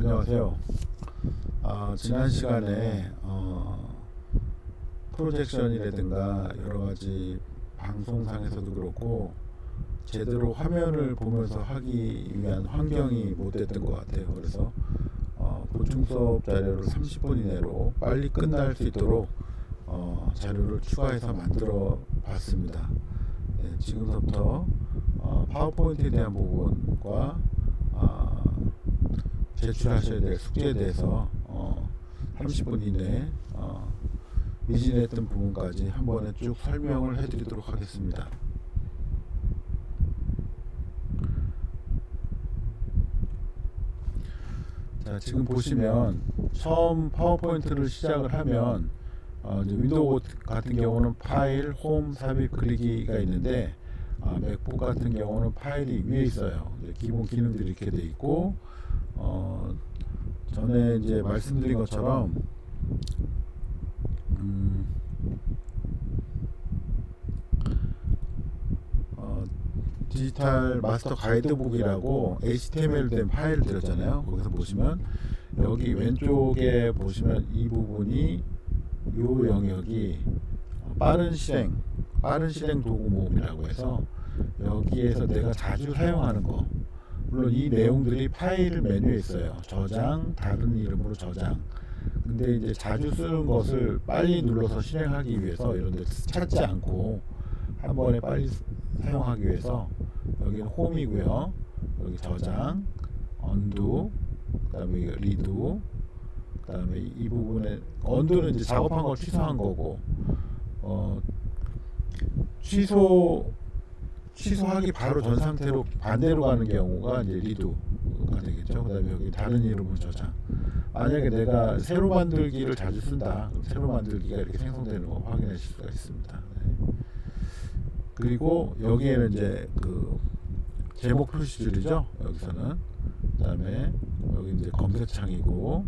안녕하세요. 지난 시간에 프로젝션이라든가 여러가지 방송상에서도 그렇고 제대로 화면을 보면서 하기 위한 환경이 못 됐던 것 같아요. 그래서 보충 수업 자료를 30분 이내로 빨리 끝날 수 있도록 자료를 추가해서 만들어 봤습니다. 네, 지금부터 파워포인트에 대한 부분과 제출하셔야 될 숙제에 대해서 30분 이내에 미진했던 부분까지 한 번에 쭉 설명을 해드리도록 하겠습니다. 자, 지금 보시면 처음 파워포인트를 시작을 하면 이제 윈도우 같은 경우는 파일, 홈, 삽입, 그리기가 있는데 맥북 같은 경우는 파일이 위에 있어요. 기본 기능들이 이렇게 돼 있고 전에 이제 말씀드린 것처럼 디지털 마스터 가이드북이라고 HTML 된 파일을 드렸잖아요. 거기서 보시면 여기 왼쪽에 보시면 이 부분이 요 영역이 빠른 실행 도구 모음이라고 해서 여기에서 내가 자주 사용하는 거, 물론 이 내용들이 파일 메뉴에 있어요. 저장, 다른 이름으로 저장. 근데 이제 자주 쓰는 것을 빨리 눌러서 실행하기 위해서 이런 데 찾지 않고 한 번에 빨리 사용하기 위해서 여기는 홈이고요. 여기 저장, 언두, 그 다음에 리두, 그 다음에 이 부분에 언두는 이제 작업한 걸 취소한 거고 취소하기 바로 전 상태로 반대로 가는 경우가 이제 리두가 되겠죠. 그 다음에 여기 다른 이름으로 저장. 만약에 내가 새로 만들기를 자주 쓴다, 그럼 새로 만들기가 이렇게 생성되는 거 확인하실 수가 있습니다. 네. 그리고 여기에는 이제 그 제목 표시줄이죠. 여기서는. 그 다음에 여기 이제 검색창이고,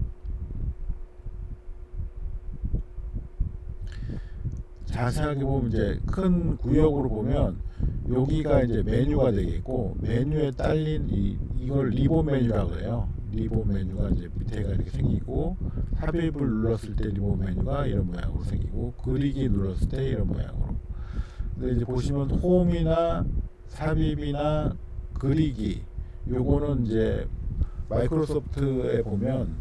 자세하게 보면 이제 큰 구역으로 보면 여기가 이제 메뉴가 되겠고, 메뉴에 딸린 이걸 리본 메뉴라고 해요. 리본 메뉴가 이제 밑에가 이렇게 생기고, 삽입을 눌렀을 때 리본 메뉴가 이런 모양으로 생기고, 그리기 눌렀을 때 이런 모양으로. 근데 이제 보시면 홈이나 삽입이나 그리기, 요거는 이제 마이크로소프트에 보면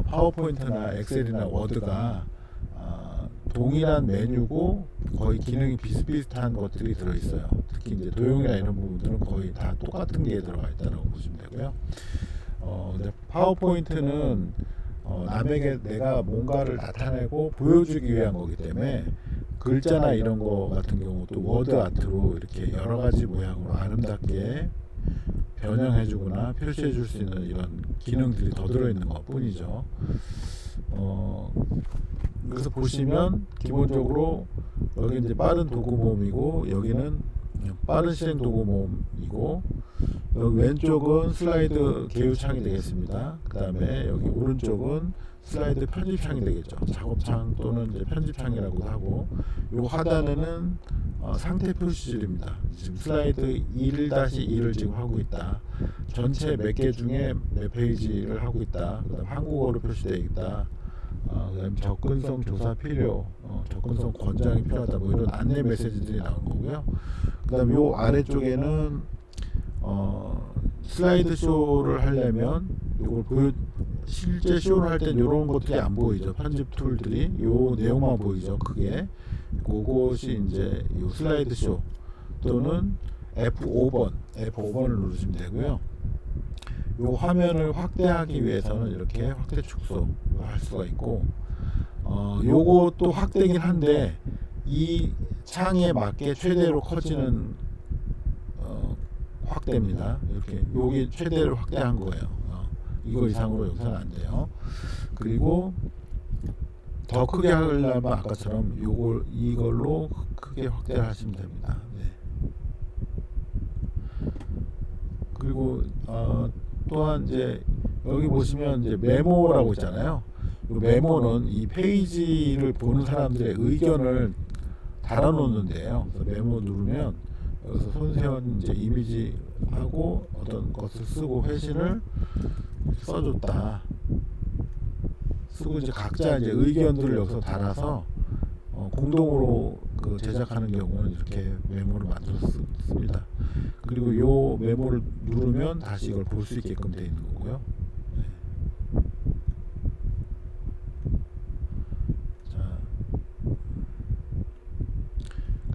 파워포인트나 엑셀이나 워드가 동일한 메뉴고 거의 기능이 비슷비슷한 것들이 들어있어요. 특히 이제 도형이나 이런 부분들은 거의 다 똑같은 게 들어가 있다고 보시면 되고요. 근데 파워포인트는 남에게 내가 뭔가를 나타내고 보여주기 위한 거기 때문에 글자나 이런 거 같은 경우도 워드 아트로 이렇게 여러 가지 모양으로 아름답게 변형해주거나 표시해줄 수 있는 이런 기능들이 더 들어있는 것 뿐이죠. 그래서 보시면 기본적으로 여기 이제 빠른 도구 모음이고, 여기는 빠른 실행 도구 모음이고, 여기 왼쪽은 슬라이드 개요창이 되겠습니다. 그 다음에 여기 오른쪽은 슬라이드 편집창이 되겠죠. 작업창 또는 이제 편집창이라고도 하고, 요 하단에는 상태 표시줄입니다. 지금 슬라이드 1-2를 지금 하고 있다. 전체 몇 개 중에 몇 페이지를 하고 있다. 그 다음 한국어로 표시되어 있다. 그다음 접근성 조사 필요, 접근성 권장이 필요하다, 뭐 이런 안내 메시지들이 나온 거고요. 그다음 요 아래쪽에는 슬라이드 쇼를 하려면 요걸 실제 쇼를 할 땐 요런 것들이 안 보이죠. 편집 툴들이 요 내용만 보이죠. 크게. 그것이 이제 요 슬라이드 쇼 또는 F5번을 누르시면 되고요. 요 화면을 확대하기 위해서는 이렇게 확대 축소를 할 수가 있고, 요것도 확대긴 한데 이 창에 맞게 최대로 커지는 확대입니다. 이렇게 여기 최대로 확대한 거예요. 이거 이상으로 여기서는 안 돼요. 그리고 더 크게 하려면 아까처럼 이걸로 크게 확대를 하시면 됩니다. 네. 그리고 또한 이제 여기 보시면 이제 메모라고 있잖아요. 이 메모는 이 페이지를 보는 사람들의 의견을 달아놓는데요. 그래서 메모 누르면 여기서 손세원 이제 이미지하고 어떤 것을 쓰고 회신을 써줬다. 쓰고 이제 각자 이제 의견들을 여기서 달아서 공동으로 그 제작하는 경우는 이렇게 메모를 만들었습니다. 그리고 요 메모를 누르면 다시 이걸 볼 수 있게끔 되어 있는 거고요. 네. 자,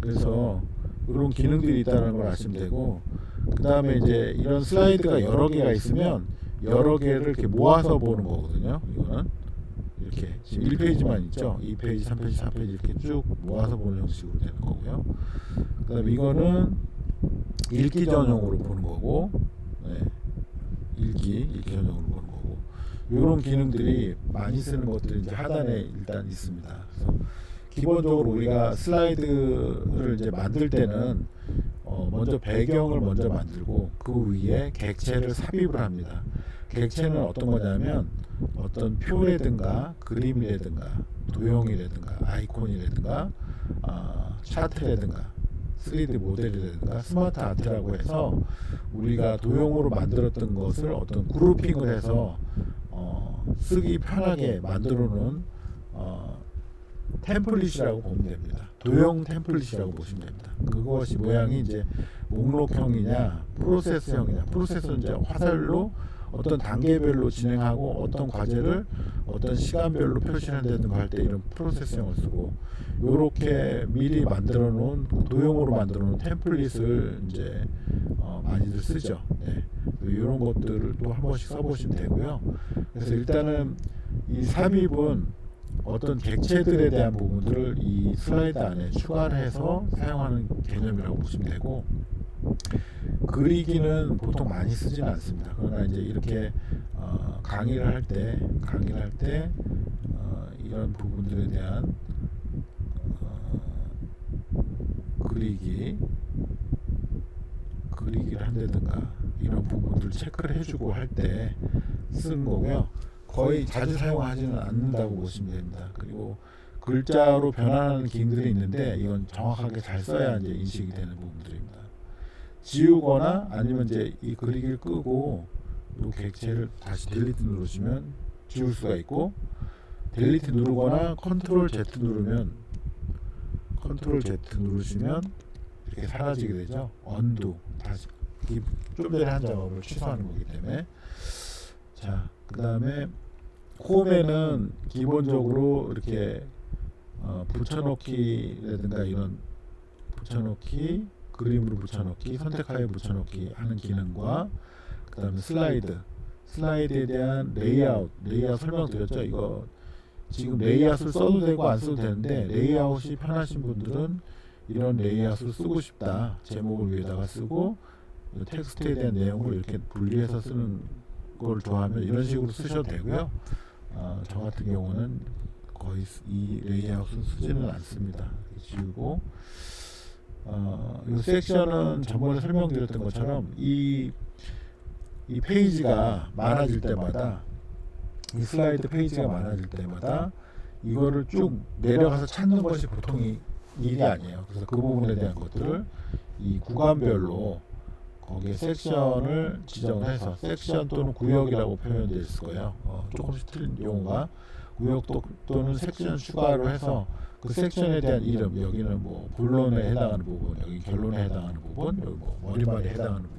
그래서 이런 기능들이 있다는 걸 아시면 되고, 그 다음에 이제 이런 슬라이드가 여러 개가 있으면 여러 개를 이렇게 모아서 보는 거거든요. 이거는 이렇게 지금 1페이지만 있죠. 2페이지, 3페이지, 4페이지 이렇게 쭉 모아서 보는 형식으로 되는 거고요. 그 다음에 이거는 읽기 전용으로 보는 거고, 네. 읽기 전용으로 보는 거고, 이런 기능들이 많이 쓰는 것들이 이제 하단에 일단 있습니다. 그래서 기본적으로 우리가 슬라이드를 이제 만들 때는 먼저 배경을 먼저 만들고 그 위에 객체를 삽입을 합니다. 객체는 어떤 거냐면 어떤 표라든가 그림이라든가 도형이라든가 아이콘이라든가 차트라든가 3D 모델이라든가 스마트 아트라고 해서 우리가 도형으로 만들었던 것을 어떤 그룹핑을 해서 쓰기 편하게 만들어 놓은 템플릿이라고 보면 됩니다. 도형 템플릿이라고 보시면 됩니다. 그것이 모양이 이제 목록형이냐 프로세스형이냐, 프로세스는 이제 화살로 어떤 단계별로 진행하고 어떤 과제를 어떤 시간별로 표시한다든가 할 때 이런 프로세스형을 쓰고, 요렇게 미리 만들어 놓은 도형으로 만들어 놓은 템플릿을 이제 많이들 쓰죠. 네. 이런 것들을 또 한 번씩 써보시면 되고요. 그래서 일단은 이 삽입은 어떤 객체들에 대한 부분들을 이 슬라이드 안에 추가를 해서 사용하는 개념이라고 보시면 되고, 그리기는 보통 많이 쓰지는 않습니다. 그러나 이제 이렇게 강의를 할 때 이런 부분들에 대한 그리기를 한다든가 이런 부분들을 체크를 해주고 할 때 쓰는 거고요. 거의 자주 사용하지는 않는다고 보시면 됩니다. 그리고 글자로 변환하는 기능들이 있는데 이건 정확하게 잘 써야 이제 인식이 되는 부분들입니다. 지우거나 아니면 이제 이 그리기를 끄고 이 객체를 다시 딜리트 누르시면 지울 수가 있고, 딜리트 누르거나 컨트롤 Z 누르시면 이렇게 사라지게 되죠. 언두, 다시 좀 전에 한 작업을 취소하는 거기 때문에. 자, 그 다음에 홈에는 기본적으로 이렇게 붙여넣기라든가 이런 붙여넣기, 그림으로 붙여넣기, 선택하여 붙여넣기 하는 기능과, 그 다음에 슬라이드에 대한 레이아웃 설명드렸죠. 이거 지금 레이아웃을 써도 되고 안 써도 되는데, 레이아웃이 편하신 분들은 이런 레이아웃을 쓰고 싶다, 제목을 위에다가 쓰고 텍스트에 대한 내용을 이렇게 분리해서 쓰는 걸 좋아하면 이런 식으로 쓰셔도 되고요. 저 같은 경우는 거의 이 레이아웃은 쓰지는 않습니다. 지우고, 이 섹션은 저번에 설명드렸던 것처럼 이 페이지가 많아질 때마다, 이 슬라이드 페이지가 많아질 때마다 이거를 쭉 내려가서 찾는 것이 보통 일이 아니에요. 그래서 그 부분에 대한 것들을 이 구간별로 거기에 섹션을 지정해서, 섹션 또는 구역이라고 표현되어 있을 거예요. 조금씩 틀린 용어가, 구역 또는 섹션 추가로 해서 그 섹션에 대한 이름, 여기는 뭐 본론에 해당하는 부분, 여기 결론에 해당하는 부분, 여기 뭐 머리말에 해당하는 부분,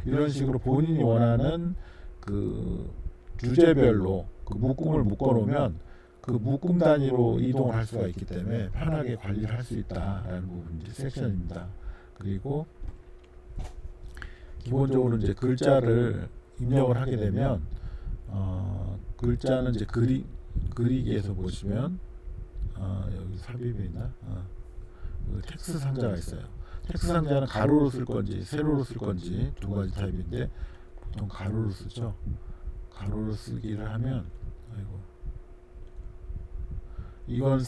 이런 식으로 본인이 원하는 그 주제별로 그 묶음을 묶어 놓으면 그 묶음 단위로 이동을 할 수가 있기 때문에 편하게 관리를 할 수 있다라는 부분이 이제 섹션입니다. 그리고 기본적으로 이제 글자를 입력을 하게 되면 글자는 이제 그리기에서 보시면 여기 삽입에 있나? 텍스트 상자가 있어요. 텍스트 상자는 가로로 쓸 건지 세로로 쓸 건지 두 가지 타입인데, 보통 가로로 쓰죠. 가로로 쓰기를 하면, 이건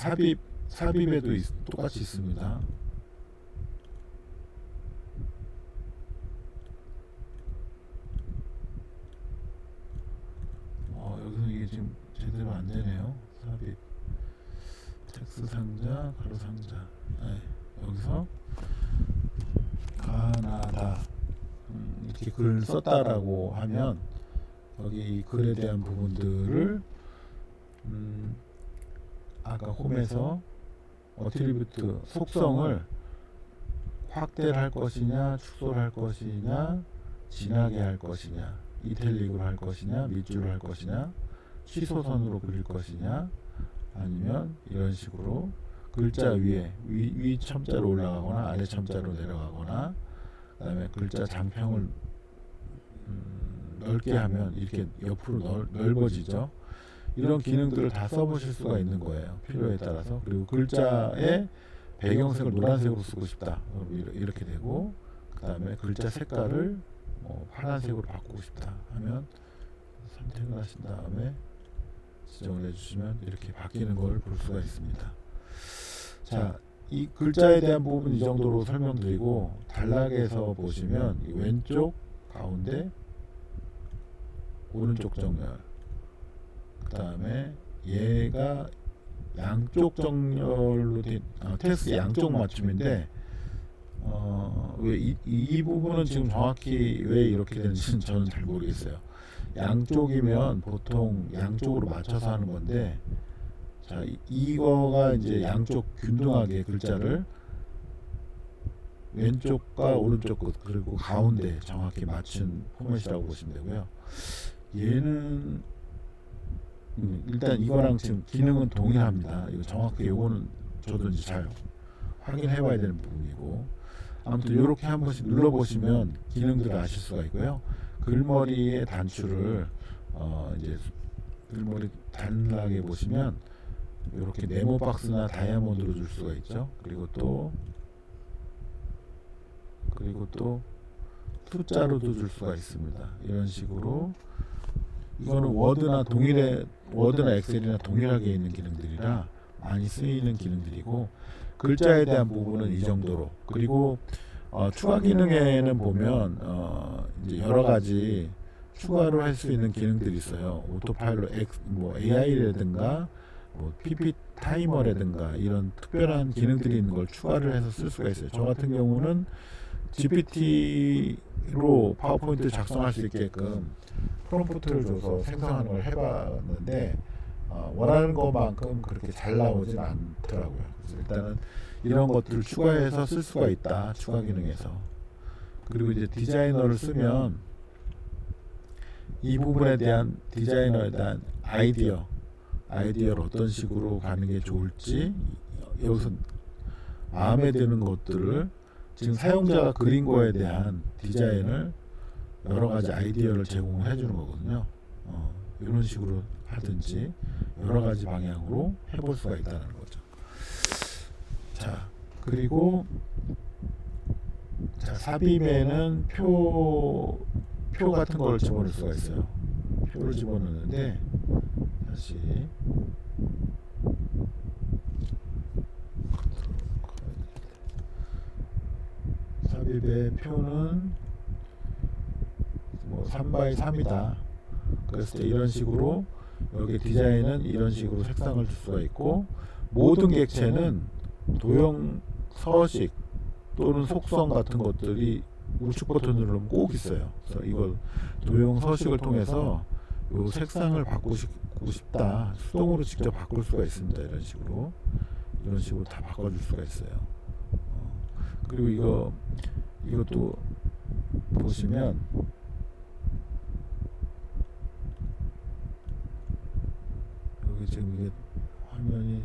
삽입에도 똑같이 있습니다. 여기서 이게 지금 제대로 안 되네요. 삽입 텍스트 상자, 가로 상자. 여기서 가나다 이렇게 글을 썼다라고 하면 여기 이 글에 대한 부분들을 아까 홈에서 어트리뷰트 속성을 확대를 할 것이냐, 축소를 할 것이냐, 진하게 할 것이냐, 이탈릭으로 할 것이냐, 밑줄을 할 것이냐, 취소선으로 그릴 것이냐, 아니면 이런 식으로 글자 위에 위 첨자로 올라가거나 아래 첨자로 내려가거나, 그 다음에 글자 장평을 넓게 하면 이렇게 옆으로 넓어지죠. 이런 기능들을 다 써보실 수가 있는 거예요, 필요에 따라서. 그리고 글자의 배경색을 노란색으로 쓰고 싶다, 이렇게 되고, 그 다음에 글자 색깔을 파란색으로 바꾸고 싶다 하면 선택을 하신 다음에 지정을 해주시면 이렇게 바뀌는 걸 볼 수가 있습니다. 자, 이 글자에 대한 부분 이 정도로 설명드리고, 단락에서 보시면 이 왼쪽, 가운데, 오른쪽 정렬, 그 다음에 얘가 양쪽 정렬로 된 텍스트 양쪽 맞춤인데, 왜 이 부분은 지금 정확히 왜 이렇게 되는지는 저는 잘 모르겠어요. 양쪽이면 보통 양쪽으로 맞춰서 하는 건데, 자, 이거가 이제 양쪽 균등하게 글자를 왼쪽과 오른쪽 끝 그리고 가운데 정확히 맞춘 포맷이라고 보시면 되고요. 얘는 일단 이거랑 지금 기능은 동일합니다. 이거 정확히 요거는 저도 이제 잘 확인해 봐야 되는 부분이고, 아무튼 이렇게 한 번씩 눌러 보시면 기능들을 아실 수가 있고요. 글머리의 단추를 이제 글머리 단락에 보시면 이렇게 네모 박스나 다이아몬드로 줄 수가 있죠. 그리고 또 투자로도 줄 수가 있습니다. 이런 식으로. 이거는 워드나 엑셀이나 동일하게 있는 기능들이라 많이 쓰이는 기능들이고, 글자에 대한 부분은 이 정도로. 그리고 추가 기능에는 보면 이제 여러 가지 추가로 할 수 있는 기능들이 있어요. 오토파일럿 AI라든가 PP 타이머라든가 이런 특별한 기능들이 있는 걸 추가를 해서 쓸 수가 있어요. 저 같은 경우는 GPT로 파워포인트를 작성할 수 있게끔 프롬프트를 줘서 생성하는 걸 해봤는데 원하는 것만큼 그렇게 잘 나오진 않더라고요. 그래서 일단은 이런 것들을 추가해서 쓸 수가 있다, 추가 기능에서. 그리고 이제 디자이너를 쓰면 이 부분에 대한 디자이너에 대한 아이디어를 어떤 식으로 가는 게 좋을지, 여기서 마음에 드는 것들을 지금 사용자가 그린 거에 대한 디자인을 여러 가지 아이디어를 제공해 주는 거거든요. 이런 식으로 하든지 여러 가지 방향으로 해볼 수가 있다는 거죠. 자, 그리고 삽입에는 표 같은 걸 집어넣을 수가 있어요. 표를 집어넣는데, 다시 삽입의 표는 3x3이다. 그랬을 때 이런 식으로 여기 디자인은 이런 식으로 색상을 줄 수가 있고, 모든 객체는 도형 서식 또는 속성 같은 것들이 우측 버튼 누르면 꼭 있어요. 그래서 이걸 도형 서식을 통해서 요 색상을 바꾸고 싶다, 수동으로 직접 바꿀 수가 있습니다. 이런 식으로 다 바꿔줄 수가 있어요. 그리고 이것도 보시면 여기 지금 이게 화면이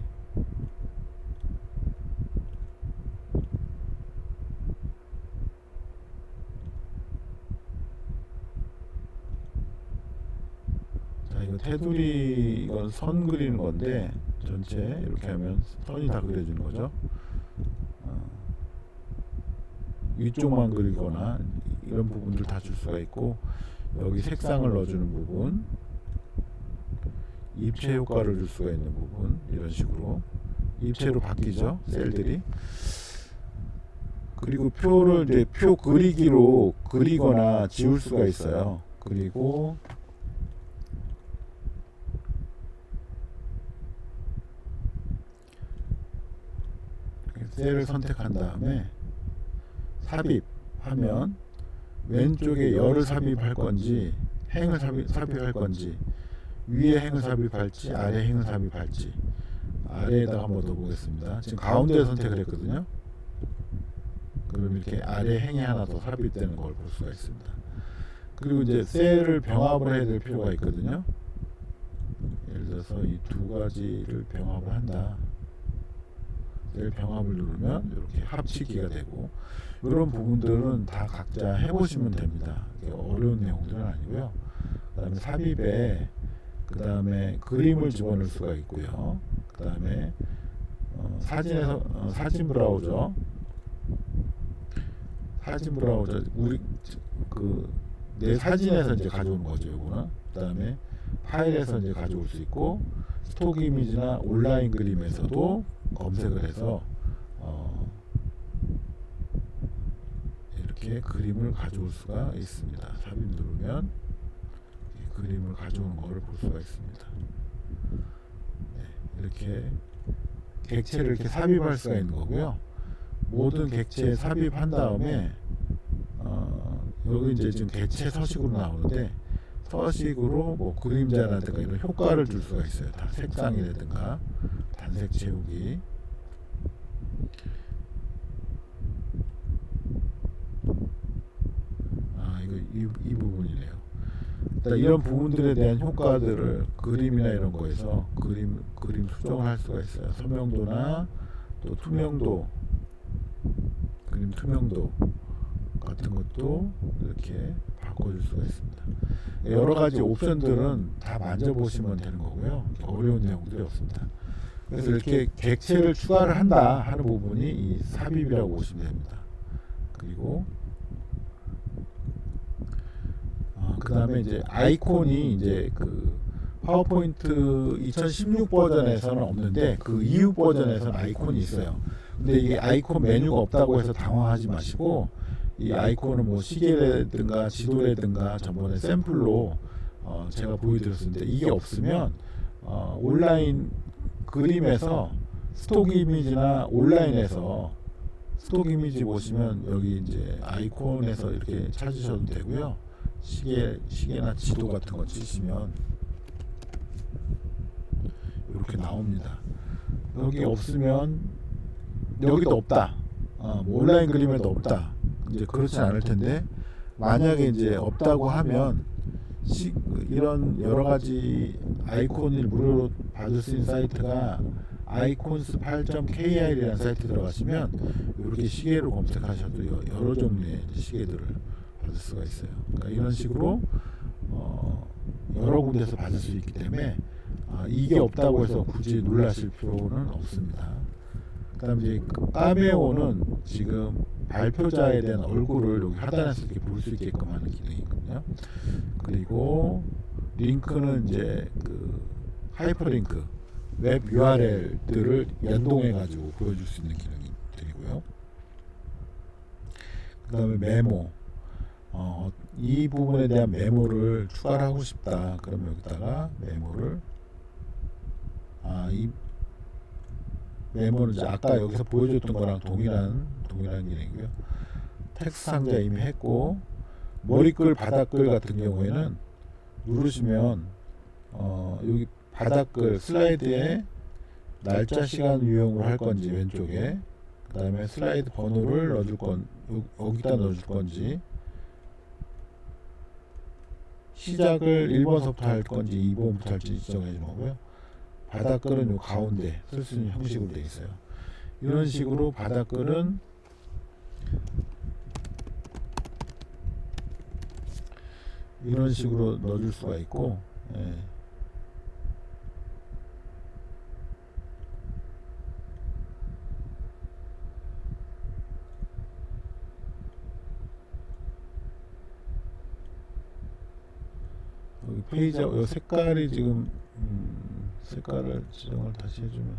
이거 테두리, 이건 선 그리는 건데 전체 이렇게 하면 선이 다 그려지는 거죠. 위쪽만 그리거나 이런 부분들 다 줄 수가 있고, 여기 색상을 넣어주는 부분, 입체 효과를 줄 수가 있는 부분, 이런 식으로 입체로 바뀌죠, 셀들이. 그리고 표를 이제 표 그리기로 그리거나 지울 수가 있어요. 그리고 셀을 선택한 다음에 삽입하면 왼쪽에 열을 삽입할 건지 행을 삽입할 건지, 위에 행을 삽입할지 아래 행을 삽입할지. 아래에다가 한번 더 보겠습니다. 지금 가운데 선택을 했거든요. 그럼 이렇게 아래 행이 하나 더 삽입되는 걸 볼 수가 있습니다. 그리고 이제 셀을 병합을 해야 될 필요가 있거든요. 예를 들어서 이 두 가지를 병합을 한다. 셀 병합을 누르면 이렇게 합치기가 되고, 이런 부분들은 다 각자 해보시면 됩니다. 어려운 내용들은 아니고요. 그 다음에 삽입에 그 다음에 그림을 집어넣을 수가 있고요. 그 다음에 사진에서 사진 브라우저 우리 내 사진에서 이제 가져오는 거죠. 요거는 그 다음에 파일에서 이제 가져올 수 있고, 스톡 이미지나 온라인 그림에서도 검색을 해서 이렇게 그림을 가져올 수가 있습니다. 삽입 누르면 그림을 가져오는 것을 볼 수가 있습니다. 네, 이렇게 객체를 이렇게 삽입할 수가 있는 거고요. 모든 객체에 삽입한 다음에 여기 이제 지금 객체 서식으로 나오는데, 서식으로 뭐 그림자라든가 이런 효과를 줄 수가 있어요. 다 색상이라든가 단색 채우기. 이 부분이네요. 이런 부분들에 대한 효과들을 그림이나 이런 거에서 그림 수정을 할 수가 있어요. 선명도나 또 투명도, 그림 투명도 같은 것도 이렇게 바꿔줄 수가 있습니다. 여러 가지 옵션들은 다 만져보시면 되는 거고요. 어려운 내용들이 없습니다. 그래서 이렇게 객체를 추가를 한다 하는 부분이 이 삽입이라고 보시면 됩니다. 그리고 그 다음에 이제 아이콘이 이제 그 파워포인트 2016 버전에서는 없는데 그 이후 버전에서는 아이콘이 있어요. 근데 이게 아이콘 메뉴가 없다고 해서 당황하지 마시고, 이 아이콘은 뭐 시계라든가 지도라든가 전번에 샘플로 제가 보여드렸었는데, 이게 없으면 온라인 그림에서 스톡 이미지나 온라인에서 스톡 이미지 보시면 여기 이제 아이콘에서 이렇게 찾으셔도 되고요. 시계나 지도 같은 거 치시면 이렇게 나옵니다. 여기 없으면 여기도 없다. 뭐 온라인 그림에도 없다. 이제 그렇지 않을 텐데, 만약에 이제 없다고 하면 이런 여러 가지 아이콘을 무료로 받을 수 있는 사이트가 icons8.kr이라는 사이트 들어가시면 이렇게 시계로 검색하셔도 여러 종류의 시계들을 받을 수가 있어요. 그러니까 이런 식으로 여러 군데서 받을 수 있기 때문에 이게 없다고 해서 굳이 놀라실 필요는 없습니다. 그다음에 이제 카메오는 지금 발표자에 대한 얼굴을 여기 하단에서 이렇게 볼 수 있게끔 하는 기능이 있거든요. 그리고 링크는 이제 그 하이퍼링크 웹 URL들을 연동해 가지고 보여줄 수 있는 기능들이고요. 그다음에 메모, 이 부분에 대한 메모를 추가를 하고 싶다. 그럼 여기다가 메모를 이 메모는 이제 아까 여기서 보여줬던 거랑 동일한 기능이고요. 텍스트 상자 이미 했고, 머리글 바닥글 같은 경우에는 누르시면 여기 바닥글 슬라이드에 날짜 시간 유형으로 할 건지 왼쪽에, 그 다음에 슬라이드 번호를 넣어줄 여기다 넣어줄 건지, 시작을 1번서부터 할 건지 2번부터 할지 지정해 주는 거고요. 바닥글은 요 가운데 쓸 수 있는 형식으로 되어 있어요. 이런 식으로 바닥글은 이런 식으로 넣어줄 수가 있고, 여기 페이지 요 색깔이 지금 색깔을 지정을 다시 해주면,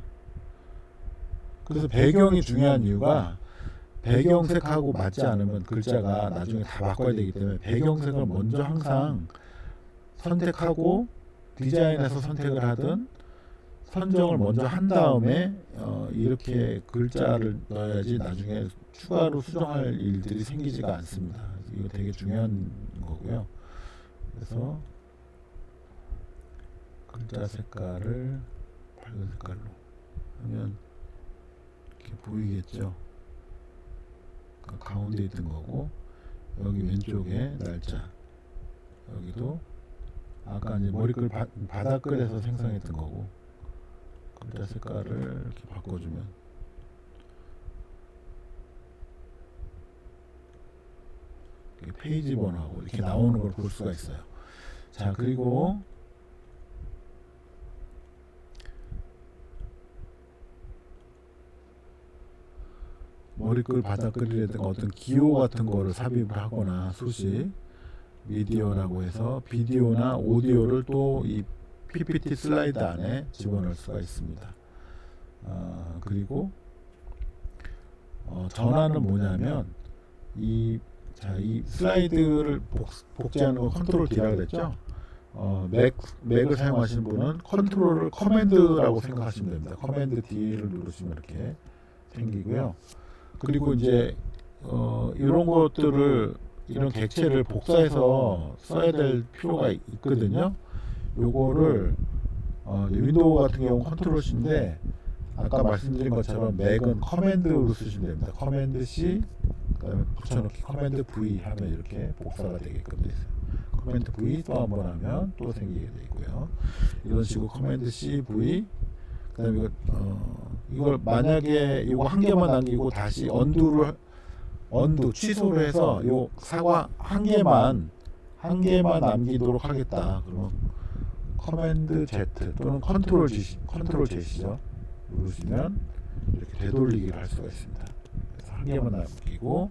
그래서 배경이 중요한 이유가 배경색하고 맞지 않으면 글자가 나중에 다 바꿔야 되기 때문에 배경색을 먼저 항상 선택하고, 디자인에서 선택을 하든 선정을 먼저 한 다음에 이렇게 글자를 넣어야지 나중에 추가로 수정할 일들이 생기지가 않습니다. 이거 되게 중요한 거고요. 그래서 글자 색깔을 밝은 색깔로 하면 이렇게 보이겠죠. 가운데 있던 거고, 여기 왼쪽에 날짜, 여기도 아까 이제 머리글 바닥글에서 생성했던 거고, 글자 색깔을 이렇게 바꿔주면 페이지 번호하고 이렇게 나오는 걸 볼 수가 있어요. 자, 그리고 머리글 바닥글이라든가 어떤 기호 같은 거를 삽입을 하거나 수식 미디어라고 해서 비디오나 오디오를 또 이 PPT 슬라이드 안에 집어넣을 수가 있습니다. 그리고 전환은 뭐냐면 이 슬라이드를 복제하는 거 컨트롤 D라 그랬죠. 맥을 사용하시는 분은 컨트롤을 커맨드라고 생각하시면 됩니다. 커맨드 D를 누르시면 이렇게 생기고요. 그리고 이제 이런 것들을 이런 객체를 복사해서 써야 될 필요가 있거든요. 요거를 윈도우 같은 경우 컨트롤 C인데 아까 말씀드린 것처럼 맥은 커맨드로 쓰시면 됩니다. 커맨드 C 그다음에 붙여넣기 커맨드 V 하면 이렇게 복사가 되게끔 되어 있어요. 커맨드 V 또 한 번 하면 또 생기게 되어 있고요. 이런 식으로 커맨드 C V 그다음에 이걸 만약에 이거 한 개만 남기고 다시 언두 취소를 해서 요 사과 한 개만 남기도록 하겠다. 그러면 커맨드 Z 또는 컨트롤 Z죠. 누르시면 이렇게 되돌리기를 할 수가 있습니다. 그래서 한 개만 남기고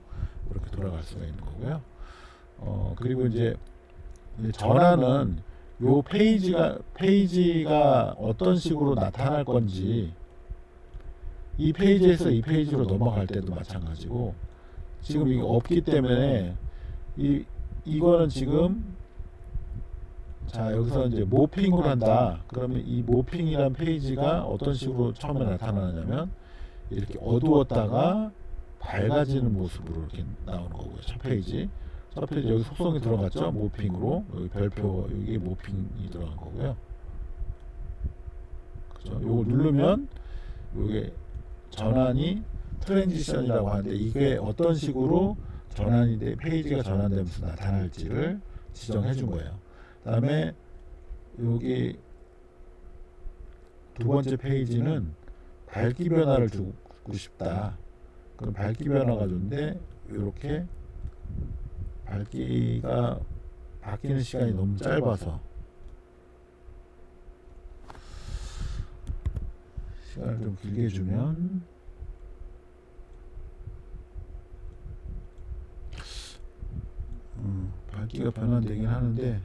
이렇게 돌아갈 수가 있는 거고요. 그리고 이제 전환은 요 페이지가 어떤 식으로 나타날 건지 이 페이지에서 이 페이지로 넘어갈 때도 마찬가지고 지금 이게 없기 때문에 이거는 지금 자 여기서 이제 모핑을 한다. 그러면 이 모핑이란 페이지가 어떤 식으로 처음에 나타나냐면 이렇게 어두웠다가 밝아지는 모습으로 이렇게 나오는 거고요. 첫 페이지 여기 속성이 들어갔죠. 모핑으로 여기 별표 여기 모핑이 들어간 거고요. 그죠? 요걸 누르면 요게 전환이 트랜지션이라고 하는데 이게 어떤 식으로 전환이 돼 페이지가 전환되면서 나타날지를 지정해 준 거예요. 그다음에 여기 두 번째 페이지는 밝기 변화를 주고 싶다. 그럼 밝기 변화가 좋은데 이렇게 밝기가 바뀌는 시간이 너무 짧아서 시간을 좀 길게 주면 밝기가 변환되긴 하는데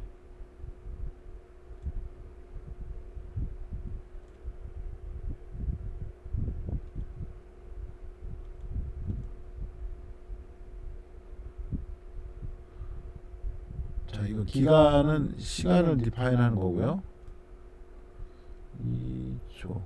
자 이거 기간은 시간을 디파인하는 거고요. 2초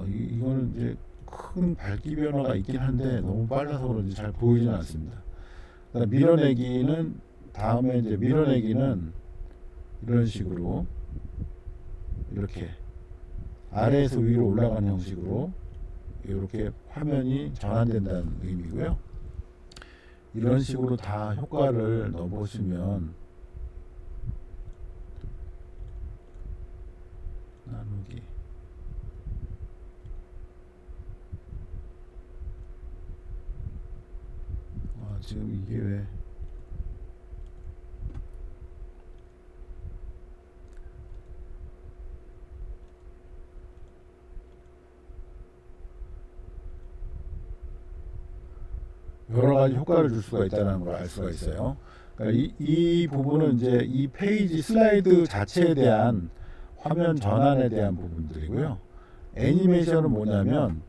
이거는 이제 큰 밝기 변화가 있긴 한데 너무 빨라서 그런지 잘 보이지는 않습니다. 밀어내기는 다음에 이제 밀어내기는 이런 식으로 이렇게 아래에서 위로 올라가는 형식으로 이렇게 화면이 전환된다는 의미고요. 이런 식으로 다 효과를 넣어보시면 나누기 지금 이게 왜 여러 가지 효과를 줄 수가 있다는 걸 알 수가 있어요. 그러니까 이 부분은 이제 이 페이지 슬라이드 자체에 대한 화면 전환에 대한 부분들이고요. 애니메이션은 뭐냐면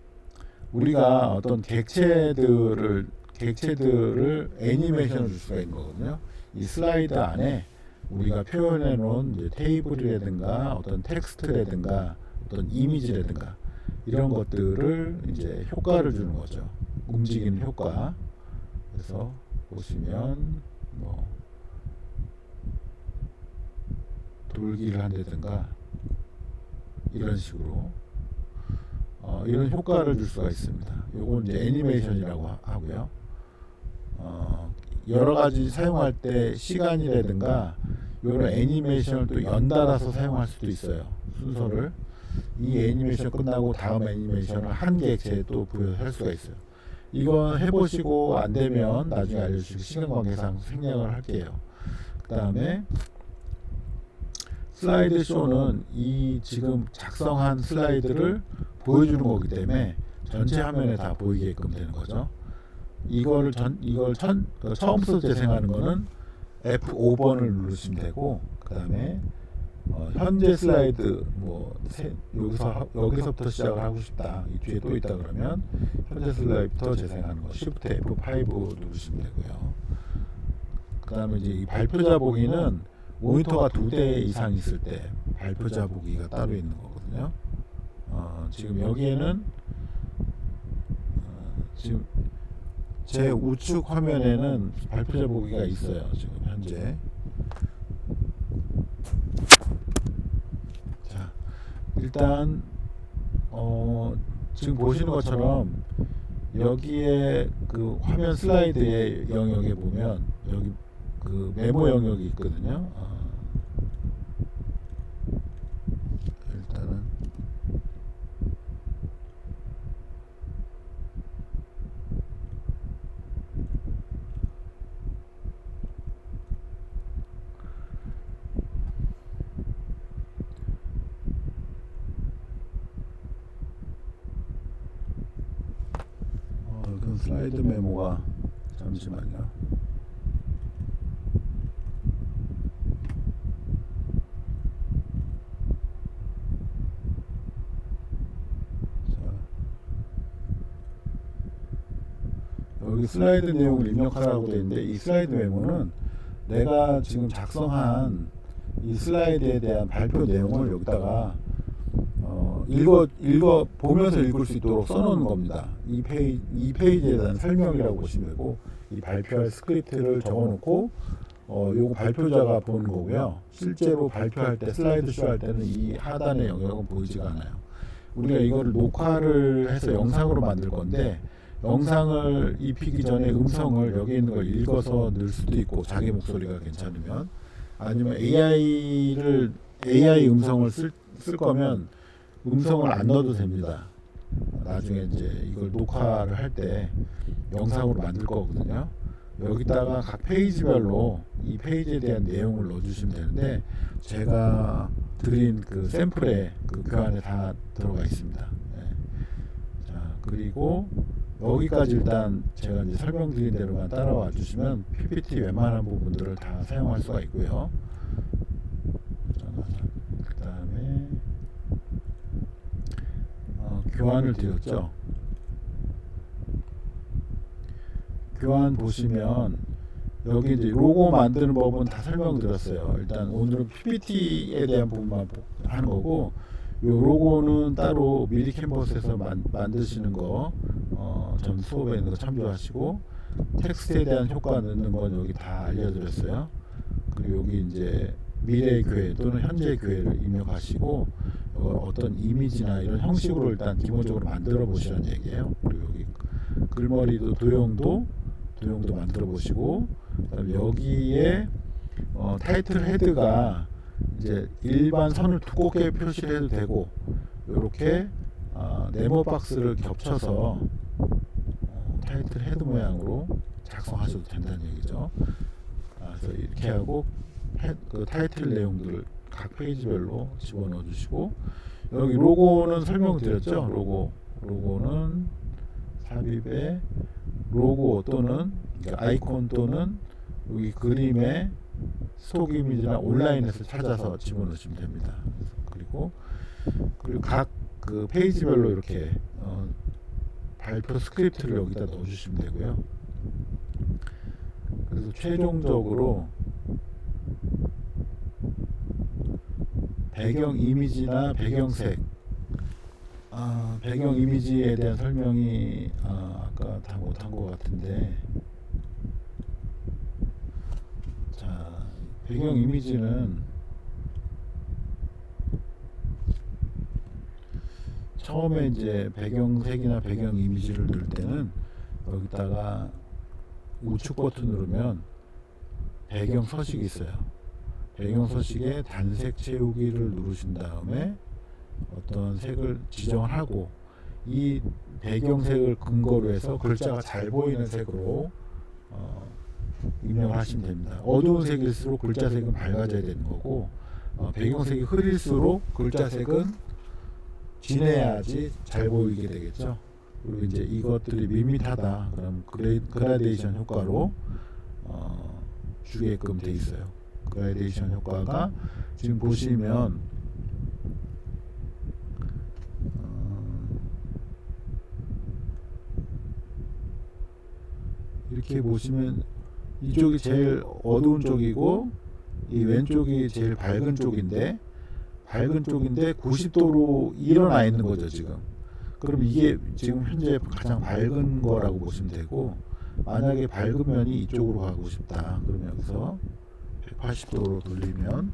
우리가 어떤 객체들을 애니메이션을 줄 수가 있는 거거든요. 이 슬라이드 안에 우리가 표현해 놓은 이제 테이블이라든가 어떤 텍스트라든가 어떤 이미지라든가 이런 것들을 이제 효과를 주는 거죠. 움직이는 효과. 그래서 보시면 뭐 돌기를 한다든가 이런 식으로 이런 효과를 줄 수가 있습니다. 요건 이제 애니메이션이라고 하고요. 여러 가지 사용할 때 시간이라든가 이런 애니메이션을 또 연달아서 사용할 수도 있어요. 순서를 이 애니메이션 끝나고 다음 애니메이션을 한 개 또 부여할 수가 있어요. 이거 해보시고 안 되면 나중에 알려주시고 시간 관계상 생략을 할게요. 그 다음에 슬라이드 쇼는 이 지금 작성한 슬라이드를 보여주는 거기 때문에 전체 화면에 다 보이게끔 되는 거죠. 이걸 처음부터 재생하는 거는 F5번을 누르시면 되고, 그 다음에 현재 슬라이드 여기서부터 시작을 하고 싶다, 이 뒤에 또 있다 그러면 현재 슬라이드부터 재생하는 거 Shift F5 누르시면 되고요. 그 다음에 이제 이 발표자 보기는 모니터가 2대 이상 있을 때 발표자 보기가 따로 있는 거거든요. 지금 여기에는 지금 제 우측 화면에는 발표자 보기가 있어요. 지금 현재. 자, 일단 지금 보시는 것처럼 여기에 그 화면 슬라이드의 영역에 보면 여기 그 메모 영역이 있거든요. 일단은 그 슬라이드 메모가 잠시만요. 여기 슬라이드 내용을 입력하라고 되어 있는데, 이 슬라이드 메모는 내가 지금 작성한 이 슬라이드에 대한 발표 내용을 여기다가 보면서 읽을 수 있도록 써놓는 겁니다. 이 페이지에 대한 설명이라고 보시면 되고, 이 발표할 스크립트를 적어놓고 요거 발표자가 보는 거고요. 실제로 발표할 때 슬라이드 쇼 할 때는 이 하단의 영역은 보이지가 않아요. 우리가 이거를 녹화를 해서 영상으로 만들 건데, 영상을 입히기 전에 음성을 여기 있는 걸 읽어서 넣을 수도 있고, 자기 목소리가 괜찮으면, 아니면 AI 음성을 쓸 거면 음성을 안 넣어도 됩니다. 나중에 이제 이걸 녹화를 할 때 영상으로 만들 거거든요. 여기다가 각 페이지별로 이 페이지에 대한 내용을 넣어주시면 되는데, 제가 드린 그 샘플에 그 교환에 다 들어가 있습니다. 네. 자, 그리고 여기까지 일단 제가 이제 설명드린 대로만 따라와 주시면 PPT 웬만한 부분들을 다 사용할 수가 있고요. 그 다음에 교환을 드렸죠. 교환 보시면 여기 이제 로고 만드는 법은 다 설명드렸어요. 일단 오늘은 PPT에 대한 부분만 하는 거고, 요 로고는 따로 미리 캔버스에서 만드시는 거 전 수업에 있는 거 참조하시고, 텍스트에 대한 효과 넣는 건 여기 다 알려드렸어요. 그리고 여기 이제 미래의 교회 또는 현재의 교회를 입력하시고, 어떤 이미지나 이런 형식으로 일단 기본적으로 만들어 보시라는 얘기예요. 그리고 여기 글머리도 도형도 만들어 보시고, 그다음에 여기에 타이틀 헤드가 이제 일반 선을 두껍게 표시를 해도 되고, 이렇게 네모 박스를 겹쳐서 타이틀 헤드 모양으로 작성하셔도 된다는 얘기죠. 그래서 이렇게 하고 그 타이틀 내용들을 각 페이지별로 집어넣어 주시고, 여기 로고는 설명드렸죠. 로고는 삽입에 로고 또는 아이콘 또는 여기 그림의 스톡 이미지나 온라인에서 찾아서 집어넣으시면 됩니다. 그리고 각 그 페이지별로 이렇게 발표 스크립트를 여기다 넣어주시면 되고요. 그래서 최종적으로 배경 이미지나 배경색, 배경 이미지에 대한 설명이 아까 다 못한 것 같은데, 자, 배경 이미지는 처음에 이제 배경색이나 배경 이미지를 넣을 때는 여기다가 우측 버튼 누르면 배경 서식이 있어요. 배경 서식에 단색 채우기를 누르신 다음에 어떤 색을 지정을 하고, 이 배경색을 근거로 해서 글자가 잘 보이는 색으로 입력을 하시면 됩니다. 어두운 색일수록 글자색은 밝아져야 되는 거고, 배경색이 흐릴수록 글자색은 진해야지 잘 보이게 되겠죠. 그리고 이제 이것들이 밋밋하다 그럼 그라데이션 효과로 주게끔 돼 있어요. 그라데이션 효과가 지금 보시면 이렇게 보시면 이쪽이 제일 어두운 쪽이고 이 왼쪽이 제일 밝은 쪽인데 90도로 일어나 있는 거죠 지금. 그럼 이게 지금 현재 가장 밝은 거라고 보시면 되고, 만약에 밝은 면이 이쪽으로 가고 싶다 그러면 여기서 180도로 돌리면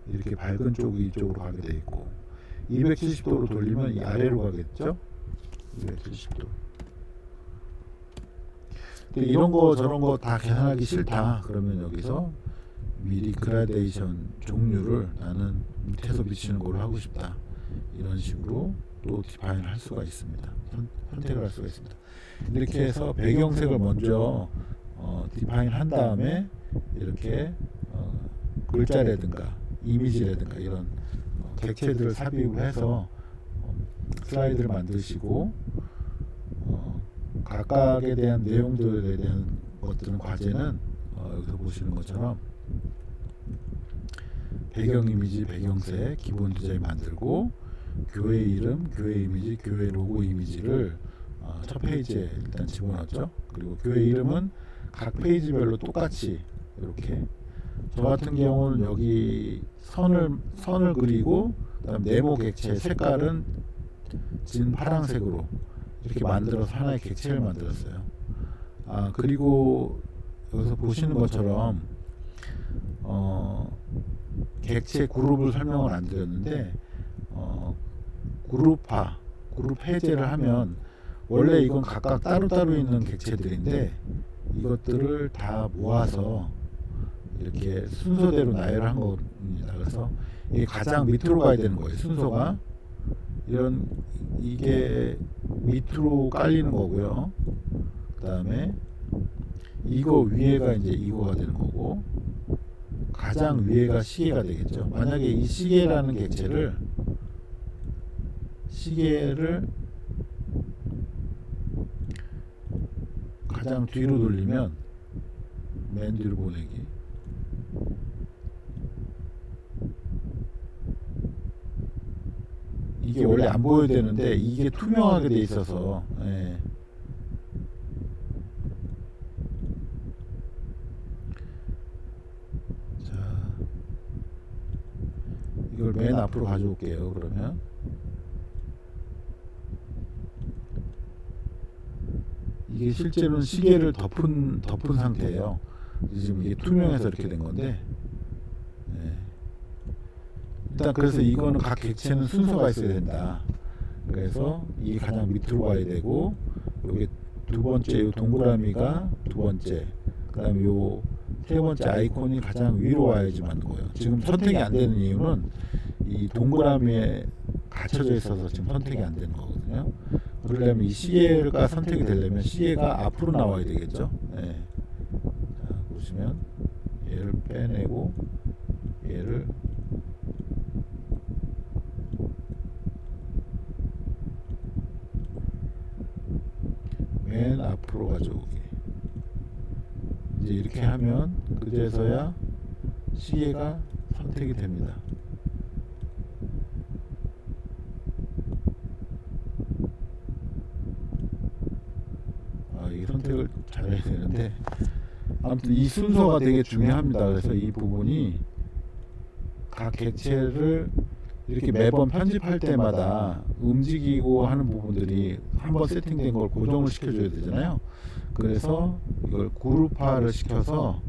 이렇게 밝은 쪽이 이쪽으로 가게 돼 있고, 270도로 돌리면 이 아래로 가겠죠. 270도. 근데 이런 거 저런 거 다 계산하기 싫다 그러면 여기서 미리 그라데이션 종류를 나는 밑에서 비치는 걸 하고 싶다, 이런 식으로 또 디파인을 할 수가 있습니다. 선택을 할 수가 있습니다. 이렇게 해서 배경색을 먼저 디파인 한 다음에 이렇게 글자라든가 이미지라든가 이런 객체들을 삽입을 해서 슬라이드를 만드시고, 각각에 대한 내용들에 대한 것들은 과제는 여기서 보시는 것처럼 배경 이미지, 배경색, 기본 디자인 만들고, 교회 이름, 교회 이미지, 교회 로고 이미지를 첫 페이지에 일단 집어넣었죠. 그리고 교회 이름은 각 페이지별로 똑같이 이렇게, 저 같은 경우는 여기 선을 그리고 그다음 네모 객체 색깔은 진 파란색으로 이렇게 만들어서 하나의 객체를 만들었어요. 그리고 여기서 보시는 것처럼 객체 그룹을 설명을 안 드렸는데, 그룹 해제를 하면 원래 이건 각각 따로따로 있는 객체들인데 이것들을 다 모아서 이렇게 순서대로 나열한 겁니다. 그래서 이게 가장 밑으로 가야 되는 거예요. 순서가 이게 밑으로 깔리는 거고요. 그 다음에 이거 위에가 이제 이거가 되는 거고, 가장 위에가 시계가 되겠죠. 만약에 이 시계라는 객체를 가장 뒤로 돌리면, 맨 뒤로 보내기, 이게 원래 안 보여야 되는데 이게 투명하게 돼 있어서, 예. 자, 이걸 맨 앞으로 가져올게요. 그러면 이게 실제로는 시계를 덮은 상태예요. 지금 이게 투명해서 이렇게 된 건데, 예. 일단 그래서 이거는 각 객체는 순서가 있어야 된다. 그래서 이게 가장 밑으로 가야 되고, 여기 두 번째 요 동그라미가 두 번째, 그 다음에 요 세 번째 아이콘이 가장 위로 와야지 맞는 거예요. 지금 선택이 안 되는 이유는 이 동그라미에 갇혀져 있어서 지금 선택이 안 되는 거거든요. 그러려면 이 시계가 선택이 되려면 시계가 앞으로 나와야 되겠죠. 네. 자, 보시면 얘를 빼내고 얘를 맨 앞으로 가져오기. 이제 이렇게 하면 그제서야 시계가 선택이 됩니다. 이 선택을 잘해야 되는데, 아무튼 이 순서가 되게 중요합니다. 그래서 이 부분이 각 객체를 이렇게 매번 편집할 때마다 움직이고 하는 부분들이 한번 세팅된 걸 고정을 시켜줘야 되잖아요. 그래서 이걸 그룹화를 시켜서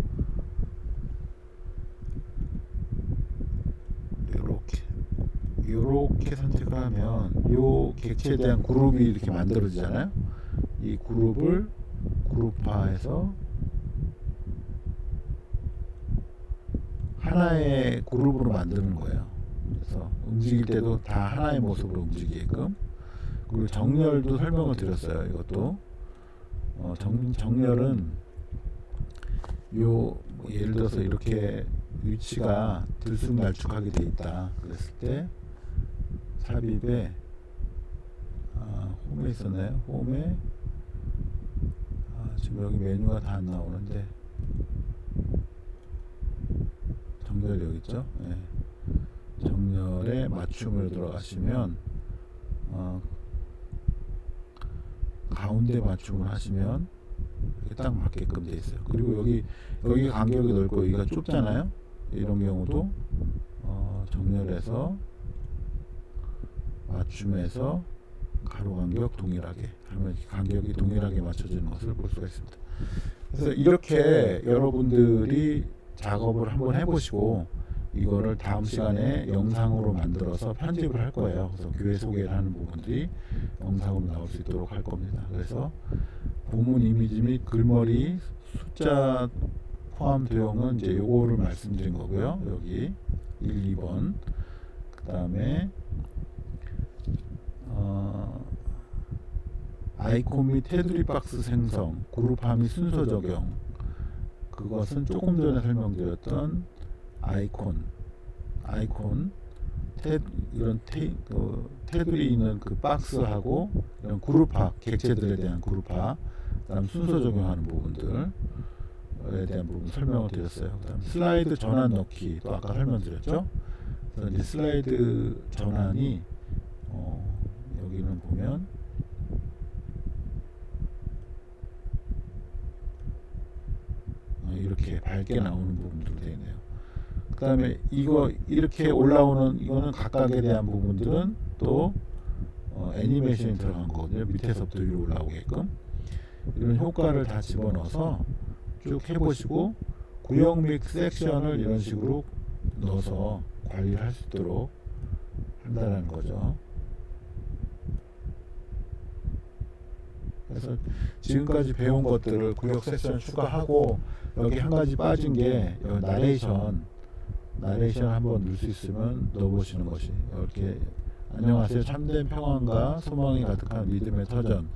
이렇게 선택을 하면 이 객체에 대한 그룹이 이렇게 만들어지잖아요. 이 그룹을 그룹화해서 하나의 그룹으로 만드는 거예요. 그래서 움직일 때도 다 하나의 모습으로 움직이게끔. 그리고 정렬도 설명을 드렸어요. 이것도 정렬은 요 예를 들어서 이렇게 위치가 들쑥날쭉하게 돼 있다 그랬을 때 삽입에 홈에 있었나요? 홈에 지금 여기 메뉴가 다 안 나오는데 정렬이 여기 있죠? 네. 정렬에 맞춤을 들어가시면 가운데 맞춤을 하시면 이렇게 딱 맞게끔 돼 있어요. 그리고 여기 간격이 넓고 여기가 좁잖아요. 이런 경우도 정렬해서 맞춤해서 가로 간격 동일하게 하면 간격이 동일하게 맞춰지는 것을 볼 수가 있습니다. 그래서 이렇게 여러분들이 작업을 한번 해보시고 이거를 다음 시간에 영상으로 만들어서 편집을 할 거예요. 그래서 교회 소개를 하는 부분들이 영상으로 나올 수 있도록 할 겁니다. 그래서 본문 이미지 및 글머리 숫자 포함 도형은 이제 요거를 말씀드린 거고요. 여기 1, 2번 그 다음에 아이콘 및 테두리 박스 생성, 그룹화 및 순서 적용, 그것은 조금 전에 설명드렸던 아이콘 이런 테두리 있는 그 박스하고 이런 그룹화, 객체들에 대한 그룹화, 그다음 순서 적용하는 부분들에 대한 부분 설명을 드렸어요. 그다음 슬라이드 전환 넣기 또 아까 설명드렸죠. 그래서 이제 슬라이드 전환이 여기는 보면 이렇게 밝게 나오는 부분들로 되어 있네요. 그 다음에 이거 이렇게 올라오는 이거는 각각에 대한 부분들은 또 애니메이션이 들어간 거거든요. 밑에서부터 위로 올라오게끔 이런 효과를 다 집어넣어서 쭉 해보시고 구역 및 섹션을 이런 식으로 넣어서 관리를 할 수 있도록 한다는 거죠. 그래서 지금까지 배운 것들을 구역 섹션 추가하고 여기 한 가지 빠진 게 여기 나레이션 한번 넣을 수 있으면 넣어보시는 것이 이렇게 안녕하세요. 참된 평안과 소망이 가득한 믿음의 터전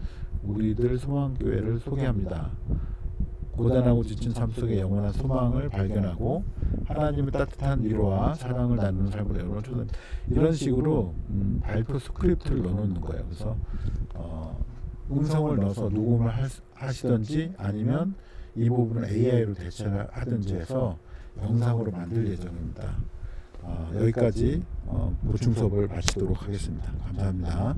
우리들 소망교회를 소개합니다. 고단하고 지친 삶 속에 영원한 소망을 발견하고 하나님의 따뜻한 위로와 사랑을 나누는 삶으로 여러분을 초대합니다. 이런 식으로 발표 스크립트를 넣어놓는 거예요. 그래서 음성을 넣어서 녹음을 하시든지 아니면 이 부분을 AI로 대체를 하든지 해서 영상으로 만들 예정입니다. 여기까지 보충 수업을 마치도록 하겠습니다. 감사합니다.